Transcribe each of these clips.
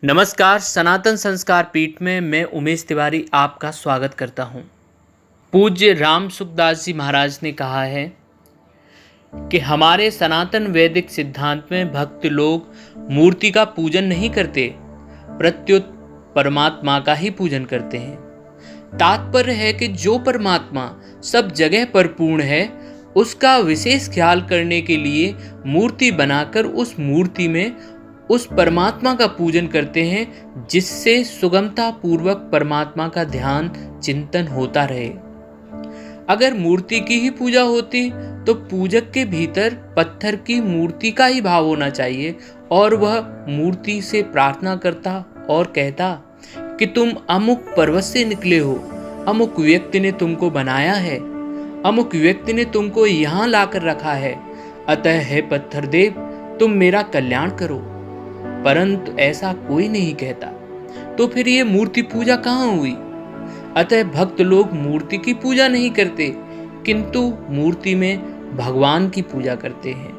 नमस्कार। सनातन संस्कार पीठ में मैं उमेश तिवारी आपका स्वागत करता हूँ। पूज्य राम सुखदास जी महाराज ने कहा है कि हमारे सनातन वैदिक सिद्धांत में भक्त लोग मूर्ति का पूजन नहीं करते, प्रत्युत परमात्मा का ही पूजन करते हैं। तात्पर्य है कि जो परमात्मा सब जगह पर पूर्ण है, उसका विशेष ख्याल करने के लिए मूर्ति बनाकर उस मूर्ति में उस परमात्मा का पूजन करते हैं, जिससे सुगमता पूर्वक परमात्मा का ध्यान चिंतन होता रहे। अगर मूर्ति की ही पूजा होती तो पूजक के भीतर पत्थर की मूर्ति का ही भाव होना चाहिए और वह मूर्ति से प्रार्थना करता और कहता कि तुम अमुक पर्वत से निकले हो, अमुक व्यक्ति ने तुमको बनाया है, अमुक व्यक्ति ने तुमको यहाँ लाकर रखा है, अतः हे पत्थर देव तुम मेरा कल्याण करो। परंतु ऐसा कोई नहीं कहता, तो फिर ये मूर्ति पूजा कहाँ हुई? अतः भक्त लोग मूर्ति की पूजा नहीं करते, किंतु मूर्ति में भगवान की पूजा करते हैं।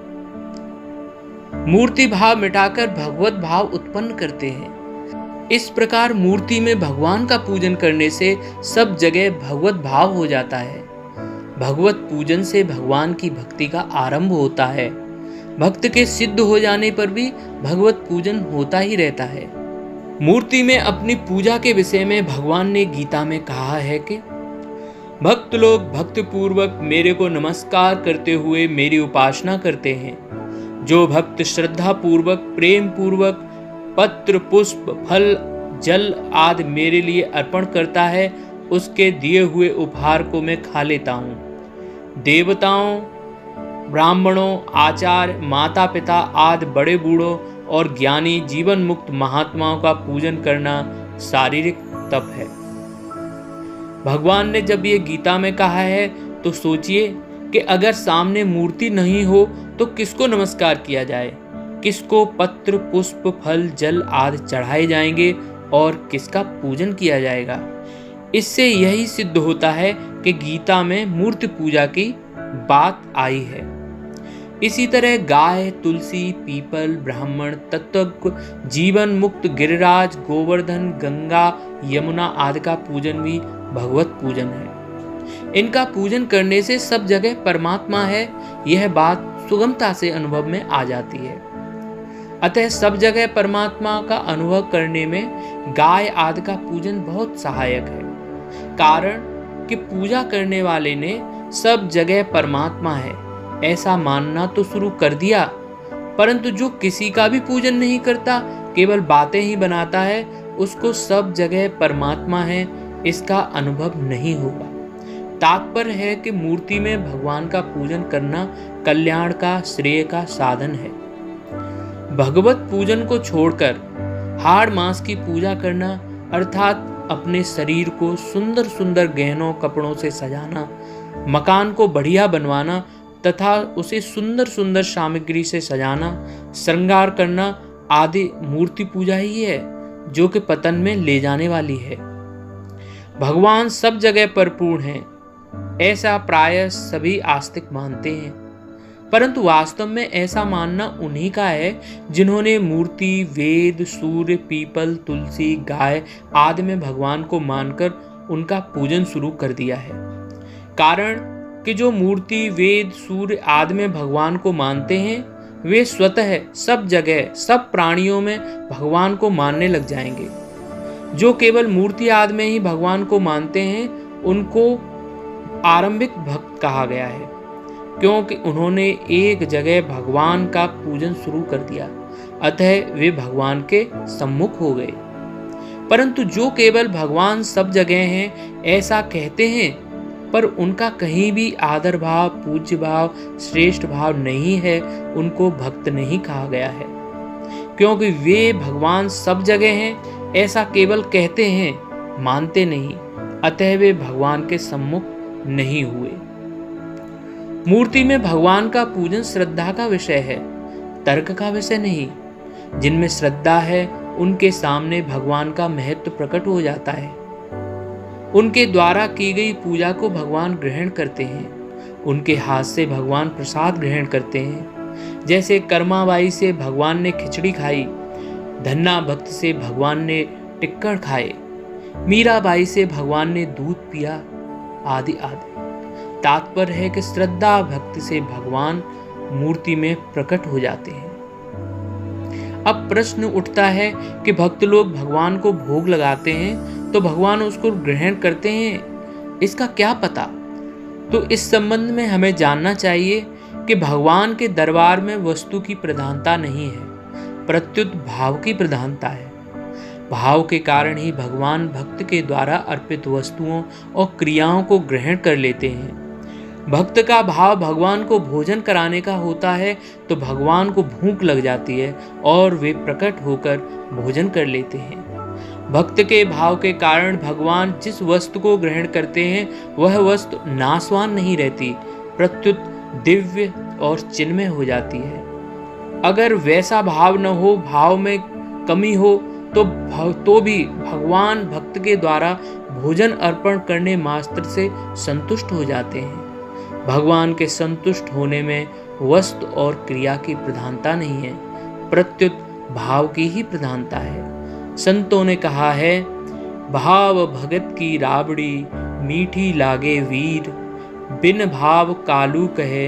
मूर्ति भाव मिटाकर भगवत भाव उत्पन्न करते हैं। इस प्रकार मूर्ति में भगवान का पूजन करने से सब जगह भगवत भाव हो जाता है। भगवत पूजन से भगवान की भक्ति का आरंभ होता है। भक्त के सिद्ध हो जाने पर भी भगवत पूजन होता ही रहता है। मूर्ति में अपनी पूजा के विषय में भगवान ने गीता में कहा है कि भक्त लोग भक्ति पूर्वक मेरे को नमस्कार करते हुए मेरी उपासना करते हैं। जो भक्त श्रद्धा पूर्वक प्रेम पूर्वक पत्र पुष्प फल जल आदि मेरे लिए अर्पण करता है, उसके दिए हुए उपहार को मैं खा लेता हूँ। देवताओं, ब्राह्मणों, आचार्य, माता पिता आदि बड़े बूढ़ों और ज्ञानी जीवन मुक्त महात्माओं का पूजन करना शारीरिक तप है। भगवान ने जब ये गीता में कहा है तो सोचिए कि अगर सामने मूर्ति नहीं हो तो किसको नमस्कार किया जाए, किसको पत्र पुष्प फल जल आदि चढ़ाए जाएंगे और किसका पूजन किया जाएगा। इससे यही सिद्ध होता है कि गीता में मूर्ति पूजा की बात आई है। इसी तरह गाय, तुलसी, पीपल, ब्राह्मण, तत्व, जीवन मुक्त, गिरिराज, गोवर्धन, गंगा, यमुना आदि का पूजन भी भगवत पूजन है। इनका पूजन करने से सब जगह परमात्मा है, यह बात सुगमता से अनुभव में आ जाती है। अतः सब जगह परमात्मा का अनुभव करने में गाय आदि का पूजन बहुत सहायक है। कारण कि पूजा करने वाले ने सब जगह परमात्मा है ऐसा मानना तो शुरू कर दिया, परंतु जो किसी का भी पूजन नहीं करता, केवल बातें ही बनाता है, उसको सब जगह परमात्मा है इसका अनुभव नहीं होगा। तात्पर्य है कि मूर्ति में भगवान का पूजन करना कल्याण का श्रेय का साधन है। भगवत पूजन को छोड़कर हाड़ मांस की पूजा करना अर्थात अपने शरीर को सुंदर सुंदर गहनों कपड़ों से सजाना, मकान को बढ़िया बनवाना तथा उसे सुंदर सुंदर सामग्री से सजाना, श्रृंगार करना आदि मूर्ति पूजा ही है, जो कि पतन में ले जाने वाली है। भगवान सब जगह परिपूर्ण है ऐसा प्रायः सभी आस्तिक मानते हैं, परंतु वास्तव में ऐसा मानना उन्हीं का है जिन्होंने मूर्ति, वेद, सूर्य, पीपल, तुलसी, गाय आदि में भगवान को मानकर उनका पूजन शुरू कर दिया है। कारण कि जो मूर्ति, वेद, सूर्य आदि में भगवान को मानते हैं, वे स्वतः सब जगह सब प्राणियों में भगवान को मानने लग जाएंगे। जो केवल मूर्ति आदि में ही भगवान को मानते हैं, उनको आरंभिक भक्त कहा गया है, क्योंकि उन्होंने एक जगह भगवान का पूजन शुरू कर दिया, अतः वे भगवान के सम्मुख हो गए। परंतु जो केवल भगवान सब जगह हैं ऐसा कहते हैं, पर उनका कहीं भी आदर भाव, पूज्य भाव, श्रेष्ठ भाव नहीं है, उनको भक्त नहीं कहा गया है, क्योंकि वे भगवान सब जगह हैं ऐसा केवल कहते हैं, मानते नहीं, अतः वे भगवान के सम्मुख नहीं हुए। मूर्ति में भगवान का पूजन श्रद्धा का विषय है, तर्क का विषय नहीं। जिनमें श्रद्धा है उनके सामने भगवान का महत्व प्रकट हो जाता है। उनके द्वारा की गई पूजा को भगवान ग्रहण करते हैं। उनके हाथ से भगवान प्रसाद ग्रहण करते हैं। जैसे कर्माबाई से भगवान ने खिचड़ी खाई, धन्ना भक्त से भगवान ने टिक्कड़ खाए, मीराबाई से भगवान ने दूध पिया, आदि आदि। तात्पर्य है कि श्रद्धा भक्ति से भगवान मूर्ति में प्रकट हो जाते हैं। अब प्रश्न उठता है कि भक्त लोग भगवान को भोग लगाते हैं तो भगवान उसको ग्रहण करते हैं, इसका क्या पता? तो इस संबंध में हमें जानना चाहिए कि भगवान के दरबार में वस्तु की प्रधानता नहीं है, प्रत्युत भाव की प्रधानता है। भाव के कारण ही भगवान भक्त के द्वारा अर्पित वस्तुओं और क्रियाओं को ग्रहण कर लेते हैं। भक्त का भाव भगवान को भोजन कराने का होता है तो भगवान को भूख लग जाती है और वे प्रकट होकर भोजन कर लेते हैं। भक्त के भाव के कारण भगवान जिस वस्तु को ग्रहण करते हैं वह वस्तु नाशवान नहीं रहती, प्रत्युत दिव्य और चिन्मय हो जाती है। अगर वैसा भाव न हो, भाव में कमी हो तो भी भगवान भक्त के द्वारा भोजन अर्पण करने मात्र से संतुष्ट हो जाते हैं। भगवान के संतुष्ट होने में वस्तु और क्रिया की प्रधानता नहीं है, प्रत्युत भाव की ही प्रधानता है। संतों ने कहा है, भाव भगत की राबड़ी मीठी लागे वीर, बिन भाव कालू कहे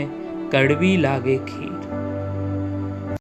कड़वी लागे खीर।